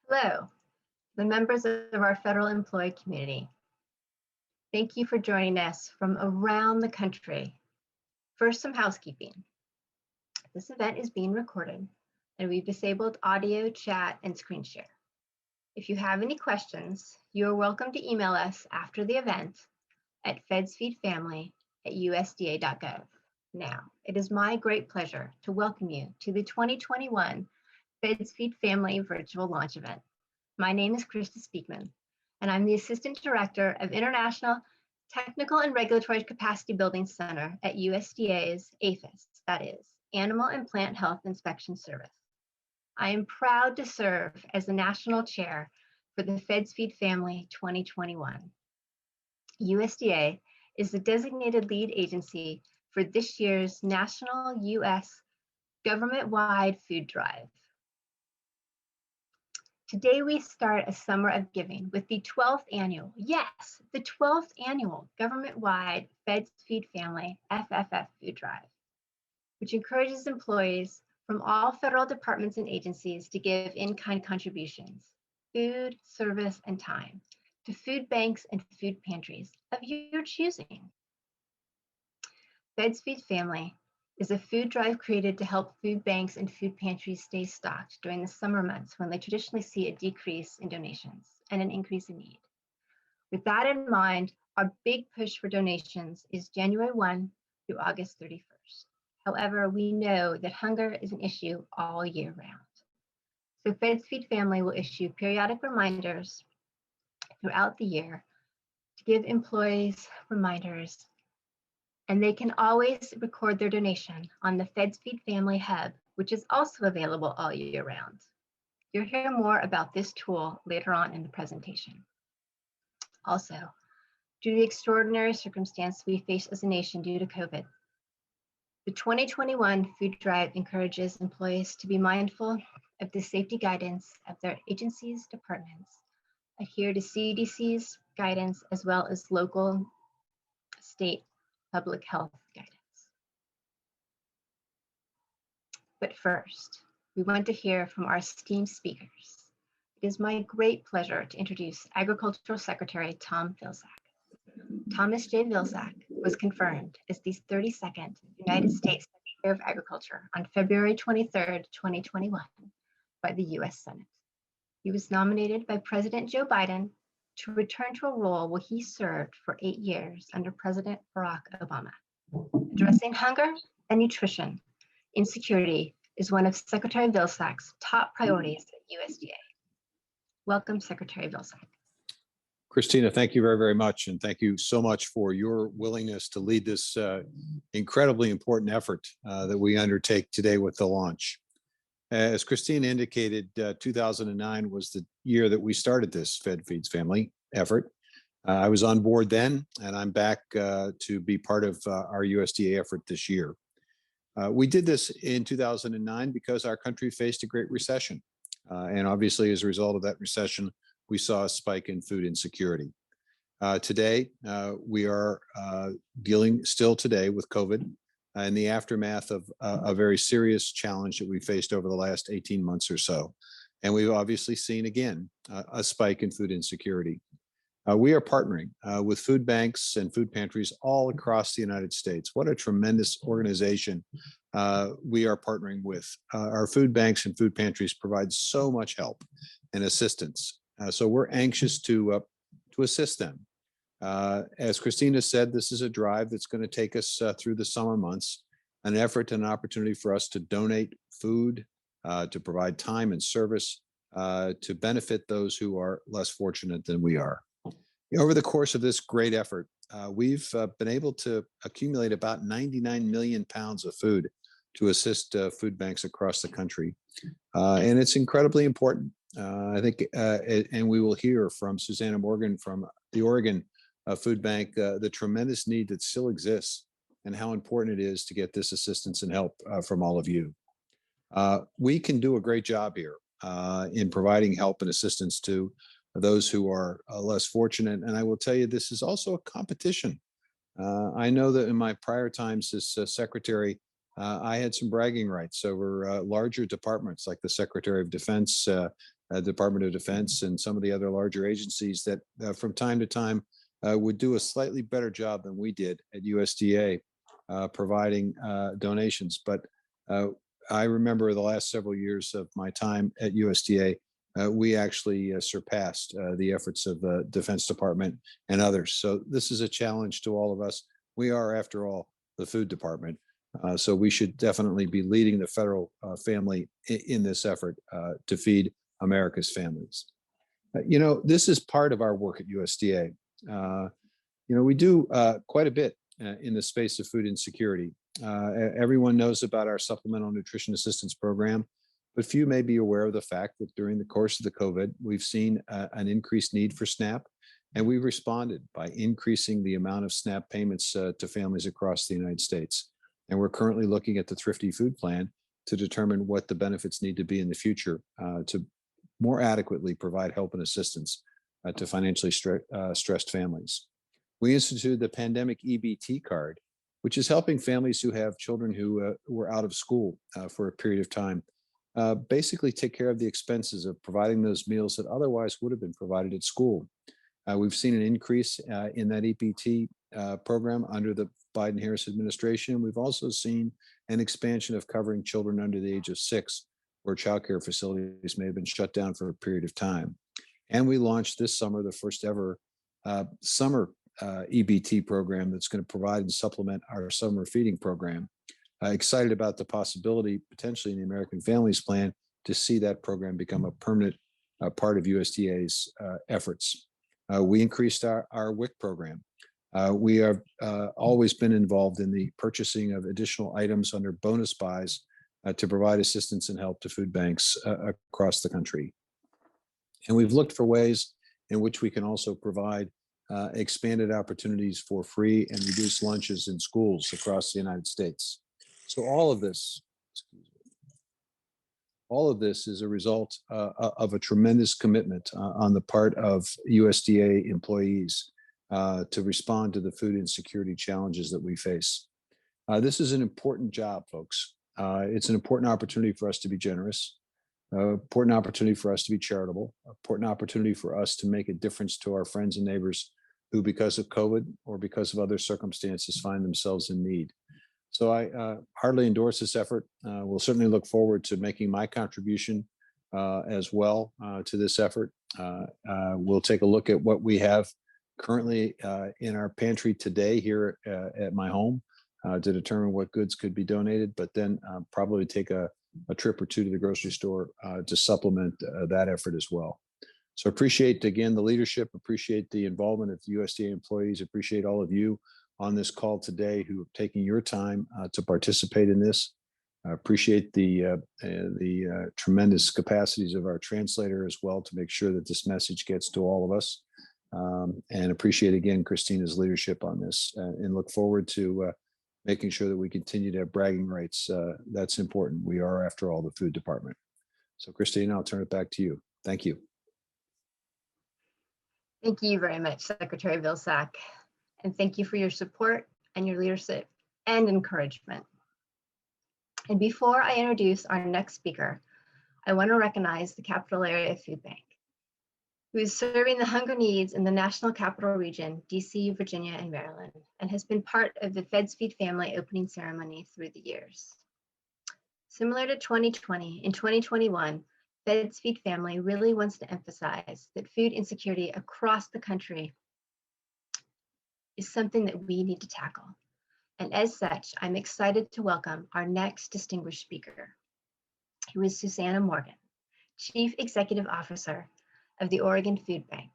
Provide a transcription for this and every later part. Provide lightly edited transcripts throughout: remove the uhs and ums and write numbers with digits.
Hello, the members of our federal employee community. Thank you for joining us from around the country. First, some housekeeping. This event is being recorded and we've disabled audio, chat, and screen share. If you have any questions, you are welcome to email us after the event at fedsfeedfamily@usda.gov. Now, it is my great pleasure to welcome you to the 2021 FedsFeed Family Virtual Launch Event. My name is Krista Speakman, and I'm the Assistant Director of International Technical and Regulatory Capacity Building Center at USDA's APHIS, that is, Animal and Plant Health Inspection Service. I am proud to serve as the National Chair for the FedsFeed Family 2021. USDA is the designated lead agency for this year's National U.S. Government-Wide Food Drive. Today we start a summer of giving with the 12th annual, yes, the 12th annual government-wide FedsFeed Family FFF Food Drive, which encourages employees from all federal departments and agencies to give in-kind contributions, food, service, and time, to food banks and food pantries of your choosing. FedsFeed Family is a food drive created to help food banks and food pantries stay stocked during the summer months when they traditionally see a decrease in donations and an increase in need. With that in mind, our big push for donations is January 1 through August 31st. However, we know that hunger is an issue all year round. So FedsFeed Family will issue periodic reminders throughout the year to give employees reminders, and they can always record their donation on the FedsFeed Family Hub, which is also available all year round. You'll hear more about this tool later on in the presentation. Also, due to the extraordinary circumstance we face as a nation due to COVID, the 2021 food drive encourages employees to be mindful of the safety guidance of their agencies, departments, adhere to CDC's guidance as well as local, state, public health guidance. But first, we want to hear from our esteemed speakers. It is my great pleasure to introduce Agricultural Secretary Tom Vilsack. Thomas J. Vilsack was confirmed as the 32nd United States Secretary of Agriculture on February 23rd, 2021 by the U.S. Senate. He was nominated by President Joe Biden to return to a role where he served for 8 years under President Barack Obama. Addressing hunger and nutrition insecurity is one of Secretary Vilsack's top priorities at USDA. Welcome, Secretary Vilsack. Christina, thank you very, very much. And thank you so much for your willingness to lead this incredibly important effort that we undertake today with the launch. As Christina indicated, 2009 was the year that we started this FedFeeds Family effort. I was on board then, and I'm back to be part of our USDA effort this year. We did this in 2009 because our country faced a great recession. And obviously, as a result of that recession, we saw a spike in food insecurity. Today, we are dealing still today with COVID in the aftermath of a very serious challenge that we faced over the last 18 months or so. And we've obviously seen again a spike in food insecurity. We are partnering with food banks and food pantries all across the United States. What a tremendous organization we are partnering with. Our food banks and food pantries provide so much help and assistance. So we're anxious to assist them. As Christina said, this is a drive that's going to take us through the summer months, an effort and an opportunity for us to donate food, to provide time and service, to benefit those who are less fortunate than we are. Over the course of this great effort, we've been able to accumulate about 99 million pounds of food to assist food banks across the country. And it's incredibly important. I think, and we will hear from Susanna Morgan from the Oregon Food Bank, the tremendous need that still exists and how important it is to get this assistance and help from all of you. We can do a great job here in providing help and assistance to those who are less fortunate. And I will tell you, this is also a competition. I know that in my prior times as secretary, I had some bragging rights over larger departments like the Secretary of Defense Department of Defense, and some of the other larger agencies that from time to time would do a slightly better job than we did at USDA providing donations. But I remember the last several years of my time at USDA, we actually surpassed the efforts of the Defense Department and others. So this is a challenge to all of us. We are, after all, the food department. So we should definitely be leading the federal family in this effort to feed America's families. This is part of our work at USDA. We do quite a bit in the space of food insecurity. Everyone knows about our Supplemental Nutrition Assistance Program, but few may be aware of the fact that during the course of the COVID, we've seen an increased need for SNAP, and we've responded by increasing the amount of SNAP payments to families across the United States. And we're currently looking at the Thrifty Food Plan to determine what the benefits need to be in the future to more adequately provide help and assistance to financially stressed families. We instituted the pandemic EBT card, which is helping families who have children who were out of school for a period of time basically take care of the expenses of providing those meals that otherwise would have been provided at school. We've seen an increase in that EBT program under the Biden-Harris administration. We've also seen an expansion of covering children under the age of 6, where childcare facilities may have been shut down for a period of time. And we launched this summer the first ever summer EBT program that's going to provide and supplement our summer feeding program. Excited about the possibility, potentially in the American Families Plan, to see that program become a permanent part of USDA's efforts. We increased our WIC program. We have always been involved in the purchasing of additional items under bonus buys to provide assistance and help to food banks across the country. And we've looked for ways in which we can also provide expanded opportunities for free and reduced lunches in schools across the United States. So all of this is a result of a tremendous commitment on the part of USDA employees to respond to the food insecurity challenges that we face. This is an important job, folks. It's an important opportunity for us to be generous, important opportunity for us to be charitable, important opportunity for us to make a difference to our friends and neighbors who, because of COVID or because of other circumstances, find themselves in need. So I heartily endorse this effort. We'll certainly look forward to making my contribution as well to this effort. We'll take a look at what we have currently in our pantry today here at my home to determine what goods could be donated, but then probably take a trip or two to the grocery store to supplement that effort as well. So appreciate, again, the leadership, appreciate the involvement of USDA employees, appreciate all of you on this call today who have taken your time to participate in this. I appreciate the tremendous capacities of our translator as well to make sure that this message gets to all of us. And appreciate, again, Christina's leadership on this and look forward to making sure that we continue to have bragging rights. That's important. We are, after all, the food department. So Christina, I'll turn it back to you. Thank you. Thank you very much, Secretary Vilsack. And thank you for your support and your leadership and encouragement. And before I introduce our next speaker, I want to recognize the Capital Area Food Bank, who is serving the hunger needs in the National Capital Region, DC, Virginia, and Maryland, and has been part of the Feds Feed Family opening ceremony through the years. Similar to 2020, in 2021, Feds Feed Family really wants to emphasize that food insecurity across the country is something that we need to tackle. And as such, I'm excited to welcome our next distinguished speaker, who is Susanna Morgan, Chief Executive Officer of the Oregon Food Bank.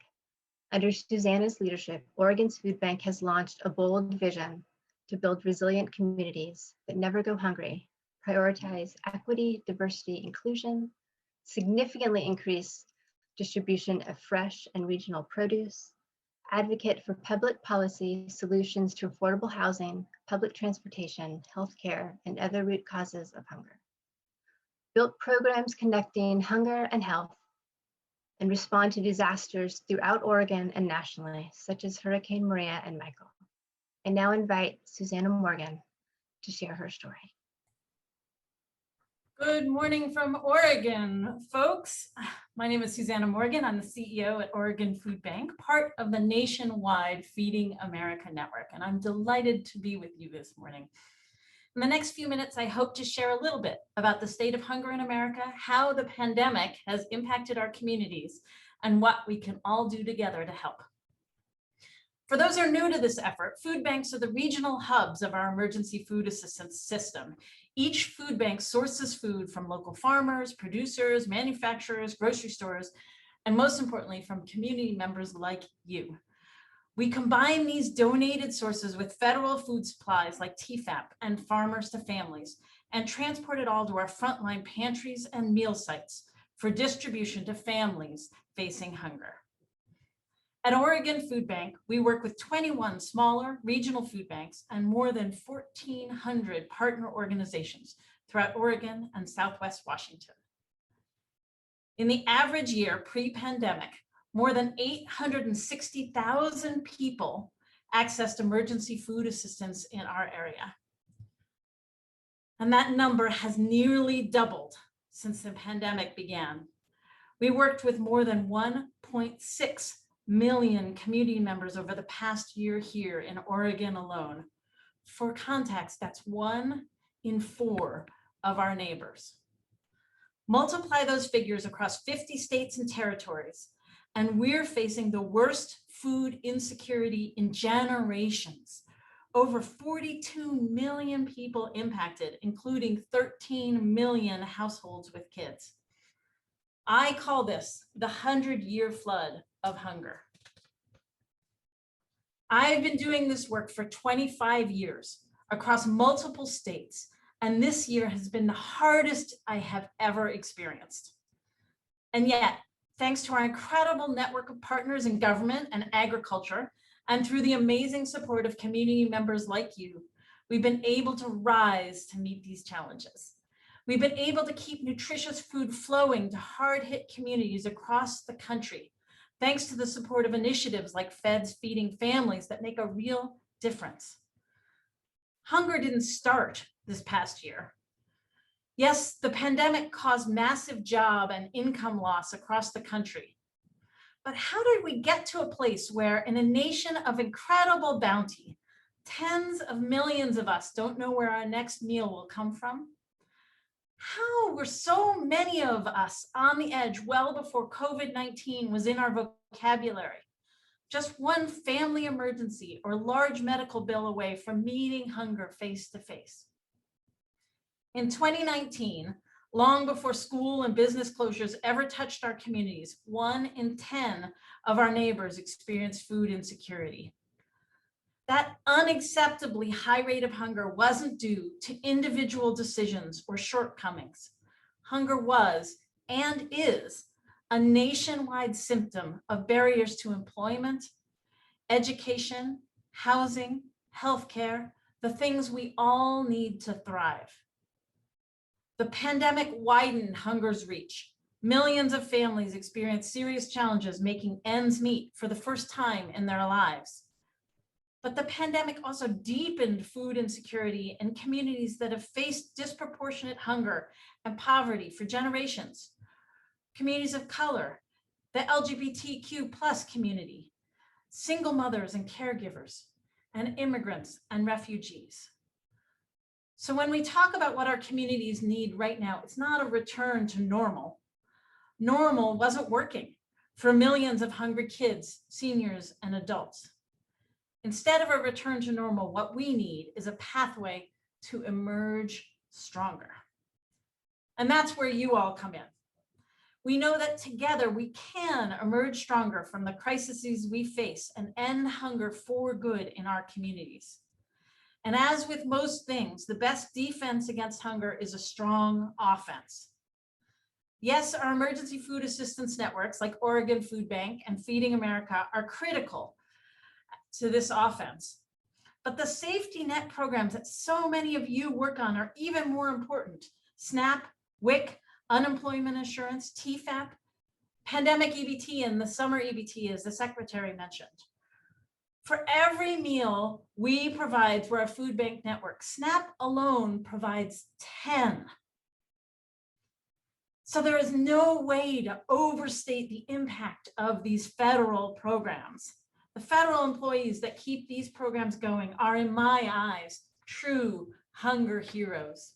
Under Susanna's leadership, Oregon's Food Bank has launched a bold vision to build resilient communities that never go hungry, prioritize equity, diversity, inclusion, significantly increase distribution of fresh and regional produce, advocate for public policy solutions to affordable housing, public transportation, healthcare, and other root causes of hunger. Built programs connecting hunger and health, and respond to disasters throughout Oregon and nationally, such as Hurricane Maria and Michael. I now invite Susanna Morgan to share her story. Good morning from Oregon, folks. My name is Susanna Morgan. I'm the CEO at Oregon Food Bank, part of the nationwide Feeding America network, and I'm delighted to be with you this morning. In the next few minutes, I hope to share a little bit about the state of hunger in America, how the pandemic has impacted our communities, and what we can all do together to help. For those who are new to this effort, food banks are the regional hubs of our emergency food assistance system. Each food bank sources food from local farmers, producers, manufacturers, grocery stores, and most importantly, from community members like you. We combine these donated sources with federal food supplies like TFAP and Farmers to Families, and transport it all to our frontline pantries and meal sites for distribution to families facing hunger. At Oregon Food Bank, we work with 21 smaller regional food banks and more than 1,400 partner organizations throughout Oregon and Southwest Washington. In the average year pre-pandemic, more than 860,000 people accessed emergency food assistance in our area. And that number has nearly doubled since the pandemic began. We worked with more than 1.6 million community members over the past year here in Oregon alone. For context, that's 1 in 4 of our neighbors. Multiply those figures across 50 states and territories, and we're facing the worst food insecurity in generations. Over 42 million people impacted, including 13 million households with kids. I call this the 100-year flood of hunger. I've been doing this work for 25 years across multiple states, and this year has been the hardest I have ever experienced. And yet, thanks to our incredible network of partners in government and agriculture, and through the amazing support of community members like you, we've been able to rise to meet these challenges. We've been able to keep nutritious food flowing to hard-hit communities across the country, thanks to the support of initiatives like Feds Feeding Families that make a real difference. Hunger didn't start this past year. Yes, the pandemic caused massive job and income loss across the country. But how did we get to a place where, in a nation of incredible bounty, tens of millions of us don't know where our next meal will come from? How were so many of us on the edge well before COVID-19 was in our vocabulary? Just one family emergency or large medical bill away from meeting hunger face to face. In 2019, long before school and business closures ever touched our communities, 1 in 10 of our neighbors experienced food insecurity. That unacceptably high rate of hunger wasn't due to individual decisions or shortcomings. Hunger was and is a nationwide symptom of barriers to employment, education, housing, healthcare, the things we all need to thrive. The pandemic widened hunger's reach. Millions of families experienced serious challenges making ends meet for the first time in their lives. But the pandemic also deepened food insecurity in communities that have faced disproportionate hunger and poverty for generations. Communities of color, the LGBTQ+ community, single mothers and caregivers, and immigrants and refugees. So when we talk about what our communities need right now, it's not a return to normal. Normal wasn't working for millions of hungry kids, seniors, and adults. Instead of a return to normal, what we need is a pathway to emerge stronger. And that's where you all come in. We know that together we can emerge stronger from the crises we face and end hunger for good in our communities. And as with most things, the best defense against hunger is a strong offense. Yes, our emergency food assistance networks like Oregon Food Bank and Feeding America are critical to this offense. But the safety net programs that so many of you work on are even more important. SNAP, WIC, unemployment insurance, TFAP, pandemic EBT, and the summer EBT, as the secretary mentioned. For every meal we provide through our food bank network, SNAP alone provides 10. So there is no way to overstate the impact of these federal programs. The federal employees that keep these programs going are, in my eyes, true hunger heroes.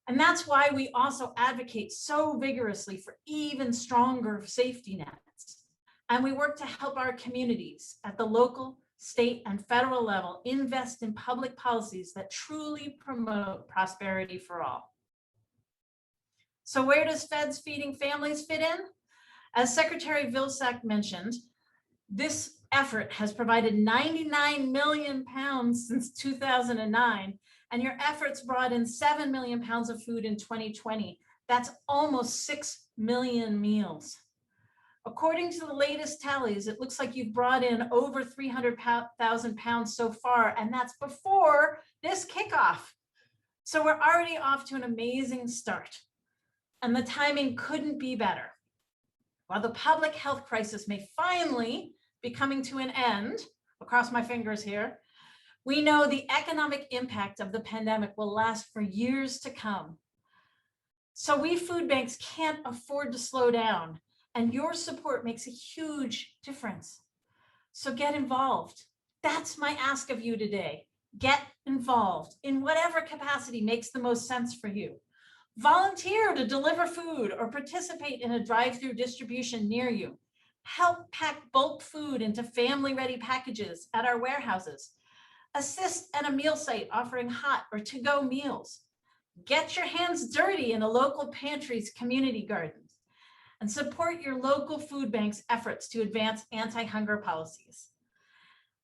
And that's why we also advocate so vigorously for even stronger safety nets. And we work to help our communities at the local, state, and federal level invest in public policies that truly promote prosperity for all. So where does Feds Feeding Families fit in? As Secretary Vilsack mentioned, this effort has provided 99 million pounds since 2009, and your efforts brought in 7 million pounds of food in 2020. That's almost 6 million meals. According to the latest tallies, it looks like you've brought in over 300,000 pounds so far, and that's before this kickoff. So we're already off to an amazing start, and the timing couldn't be better. While the public health crisis may finally be coming to an end, across my fingers here, we know the economic impact of the pandemic will last for years to come. So we food banks can't afford to slow down, and your support makes a huge difference. So get involved. That's my ask of you today. Get involved in whatever capacity makes the most sense for you. Volunteer to deliver food or participate in a drive-through distribution near you. Help pack bulk food into family-ready packages at our warehouses. Assist at a meal site offering hot or to-go meals. Get your hands dirty in a local pantries, community gardens, and support your local food bank's efforts to advance anti-hunger policies.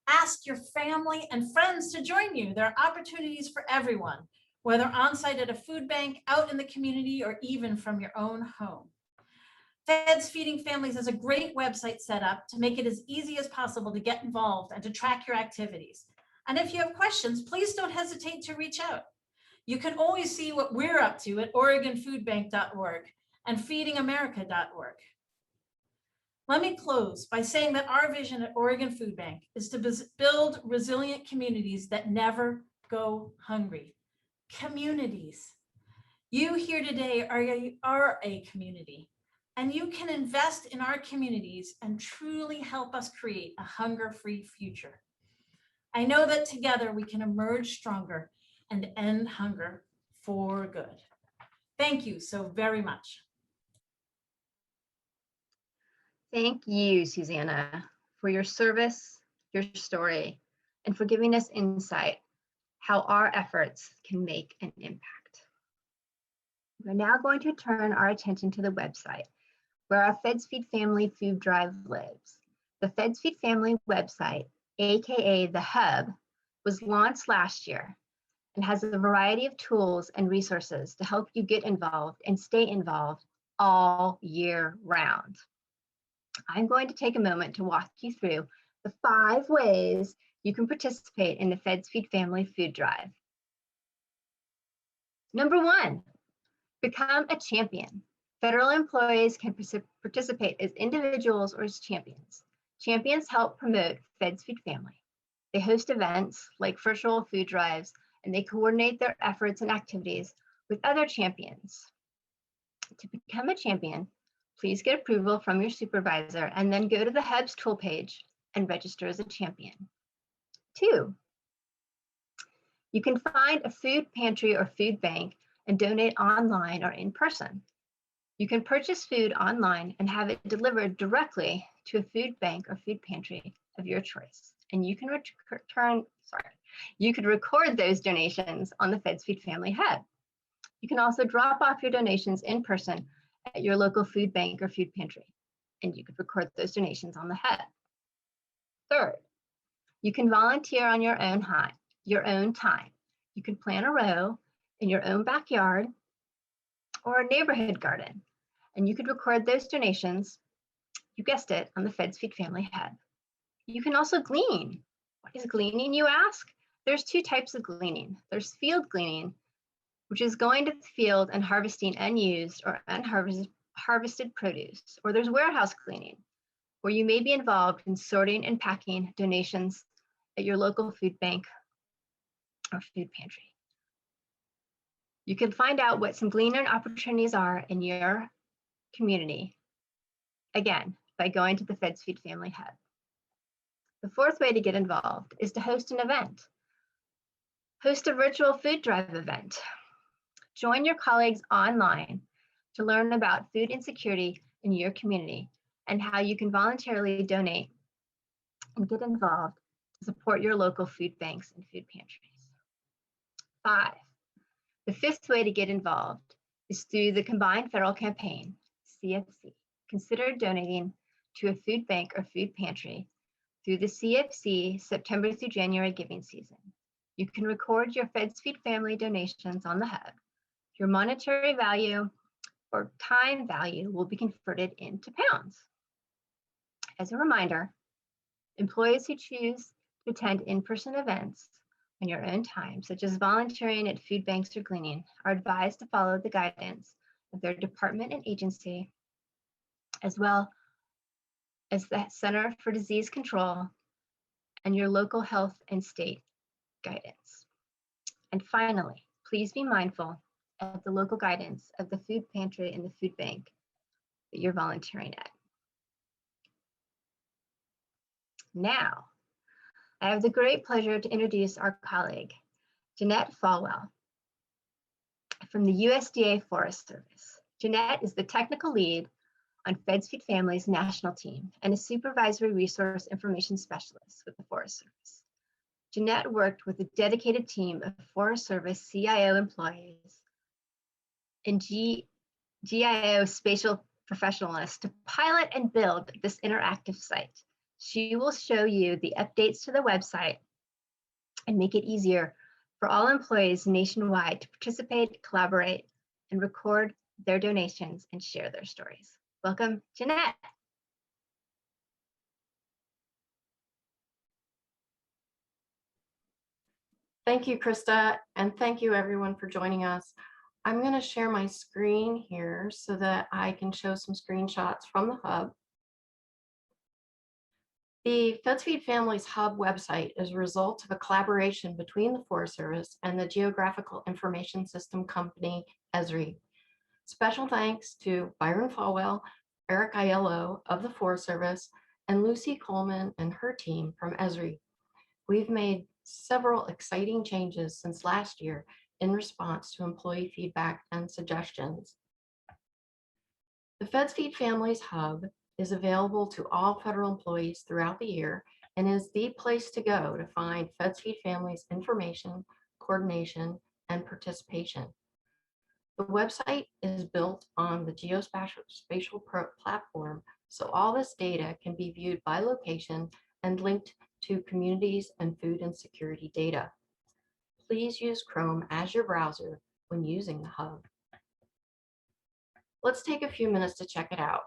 Ask your family and friends to join you. There are opportunities for everyone, whether on-site at a food bank, out in the community, or even from your own home. Feds Feeding Families is a great website set up to make it as easy as possible to get involved and to track your activities. And if you have questions, please don't hesitate to reach out. You can always see what we're up to at OregonFoodBank.org and FeedingAmerica.org. Let me close by saying that our vision at Oregon Food Bank is to build resilient communities that never go hungry. Communities. You here today are a community, and you can invest in our communities and truly help us create a hunger-free future. I know that together we can emerge stronger and end hunger for good. Thank you so very much. Thank you, Susanna, for your service, your story, and for giving us insight how our efforts can make an impact. We're now going to turn our attention to the website where our Feds Feed Family food drive lives. The Feds Feed Family website, AKA the Hub, was launched last year and has a variety of tools and resources to help you get involved and stay involved all year round. I'm going to take a moment to walk you through the 5 ways you can participate in the Feds Feed Family food drive. Number 1, become a champion. Federal employees can participate as individuals or as champions. Champions help promote Feds Feed Family. They host events like virtual food drives, and they coordinate their efforts and activities with other champions. To become a champion, please get approval from your supervisor and then go to the Hub's tool page and register as a champion. 2, you can find a food pantry or food bank and donate online or in person. You can purchase food online and have it delivered directly to a food bank or food pantry of your choice. And you can you could record those donations on the Feds Feed Family Hub. You can also drop off your donations in person at your local food bank or food pantry, and you could record those donations on the Hub. 3rd, you can volunteer on your own time. You can plant a row in your own backyard or a neighborhood garden, and you could record those donations, you guessed it, on the Feds Feed Family Hub. You can also glean. What is gleaning, you ask? There's 2 types of gleaning. There's field gleaning, which is going to the field and harvesting unused or unharvested produce. Or there's warehouse cleaning, where you may be involved in sorting and packing donations at your local food bank or food pantry. You can find out what some gleaner opportunities are in your community, again, by going to the Feds Feed Family Hub. The fourth way to get involved is to host an event. Host a virtual food drive event. Join your colleagues online to learn about food insecurity in your community and how you can voluntarily donate and get involved to support your local food banks and food pantries. 5, the fifth way to get involved is through the Combined Federal Campaign, CFC. Consider donating to a food bank or food pantry through the CFC September through January giving season. You can record your Feds Feed Family donations on the Hub. Your monetary value or time value will be converted into pounds. As a reminder, employees who choose to attend in-person events on your own time, such as volunteering at food banks or gleaning, are advised to follow the guidance of their department and agency, as well as the Center for Disease Control and your local health and state guidance. And finally, please be mindful of the local guidance of the food pantry and the food bank that you're volunteering at. Now, I have the great pleasure to introduce our colleague, Jeanette Falwell from the USDA Forest Service. Jeanette is the technical lead on Feds Feed Family's national team and a supervisory resource information specialist with the Forest Service. Jeanette worked with a dedicated team of Forest Service CIO employees and GIO spatial professionalists to pilot and build this interactive site. She will show you the updates to the website and make it easier for all employees nationwide to participate, collaborate, and record their donations and share their stories. Welcome, Jeanette. Thank you, Krista, and thank you everyone for joining us. I'm going to share my screen here so that I can show some screenshots from the Hub. The Feds Feed Families Hub website is a result of a collaboration between the Forest Service and the Geographical Information System company, Esri. Special thanks to Byron Falwell, Eric Aiello of the Forest Service, and Lucy Coleman and her team from Esri. We've made several exciting changes since last year in response to employee feedback and suggestions. The Feds Feed Families Hub is available to all federal employees throughout the year and is the place to go to find Feds Feed Families information, coordination, and participation. The website is built on the geospatial platform, so all this data can be viewed by location and linked to communities and food insecurity data. Please use Chrome as your browser when using the Hub. Let's take a few minutes to check it out.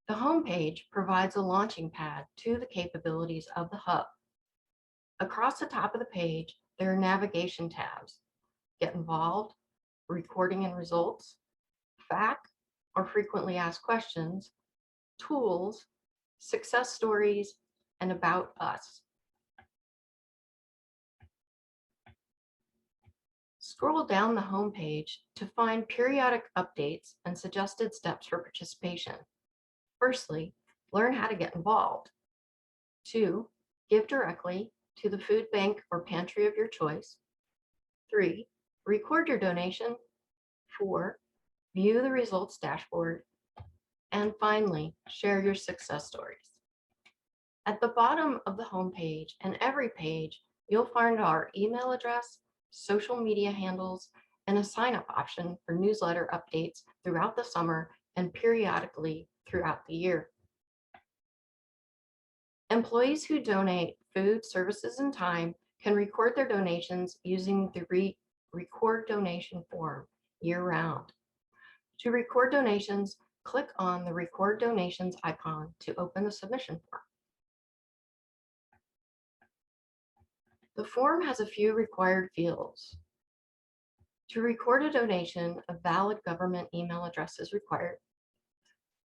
The homepage provides a launching pad to the capabilities of the Hub. Across the top of the page, there are navigation tabs: Get Involved, Recording and Results, FAQ or Frequently Asked Questions, Tools, Success Stories, and About Us. Scroll down the homepage to find periodic updates and suggested steps for participation. Firstly, learn how to get involved. 2, give directly to the food bank or pantry of your choice. 3, record your donation. 4, view the results dashboard. And finally, share your success stories. At the bottom of the homepage and every page, you'll find our email address, social media handles, and a sign-up option for newsletter updates throughout the summer and periodically throughout the year. Employees who donate food, services, and time can record their donations using the record donation form year-round. To record donations, click on the Record Donations icon to open the submission form. The form has a few required fields. To record a donation, a valid government email address is required.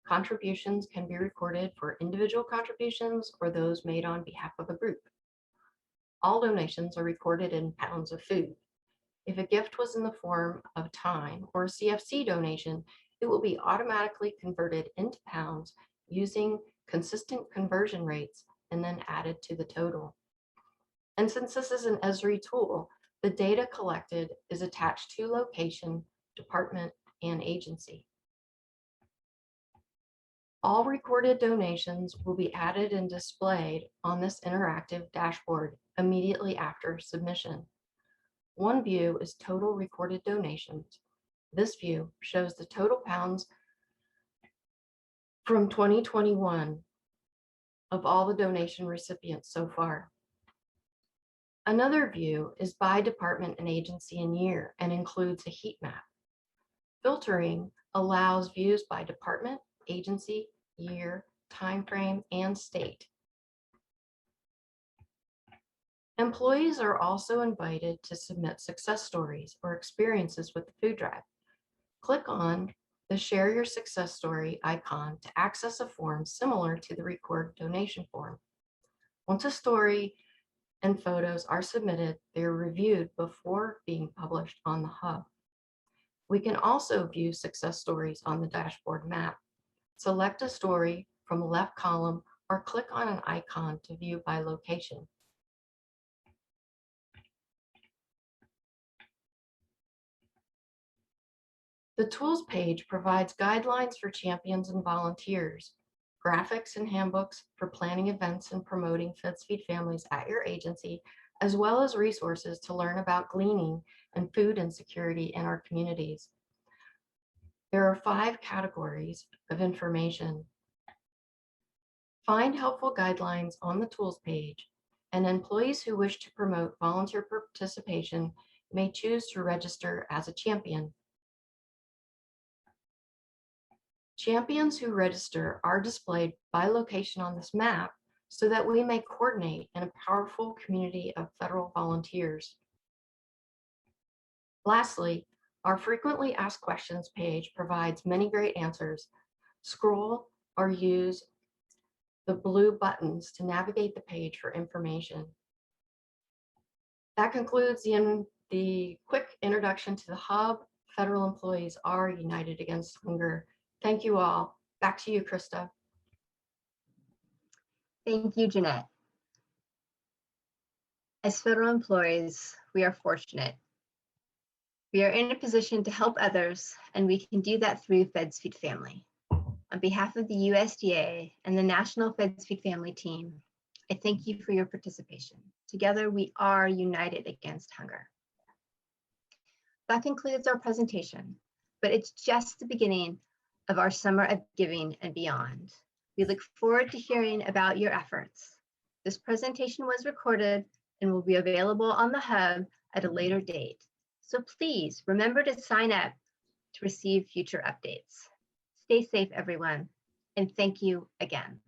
Contributions can be recorded for individual contributions or those made on behalf of a group. All donations are recorded in pounds of food. If a gift was in the form of time or a CFC donation, it will be automatically converted into pounds using consistent conversion rates and then added to the total. And since this is an Esri tool, the data collected is attached to location, department, and agency. All recorded donations will be added and displayed on this interactive dashboard immediately after submission. One view is total recorded donations. This view shows the total pounds from 2021 of all the donation recipients so far. Another view is by department and agency and year and includes a heat map. Filtering allows views by department, agency, year, time frame, and state. Employees are also invited to submit success stories or experiences with the food drive. Click on the Share Your Success Story icon to access a form similar to the Record Donation form. Once a story and photos are submitted, they are reviewed before being published on the Hub. We can also view success stories on the dashboard map. Select a story from the left column or click on an icon to view by location. The Tools page provides guidelines for champions and volunteers, graphics and handbooks for planning events and promoting Feds Feed Families at your agency, as well as resources to learn about gleaning and food insecurity in our communities. There are 5 categories of information. Find helpful guidelines on the Tools page, and employees who wish to promote volunteer participation may choose to register as a champion. Champions who register are displayed by location on this map so that we may coordinate in a powerful community of federal volunteers. Lastly, our frequently asked questions page provides many great answers. Scroll or use the blue buttons to navigate the page for information. That concludes the quick introduction to the Hub. Federal employees are united against hunger. Thank you all. Back to you, Krista. Thank you, Jeanette. As federal employees, we are fortunate. We are in a position to help others, and we can do that through Feds Feed Family. On behalf of the USDA and the National Feds Feed Family team, I thank you for your participation. Together, we are united against hunger. That concludes our presentation, but it's just the beginning of our summer of giving and beyond. We look forward to hearing about your efforts. This presentation was recorded and will be available on the Hub at a later date. So please remember to sign up to receive future updates. Stay safe, everyone, and thank you again.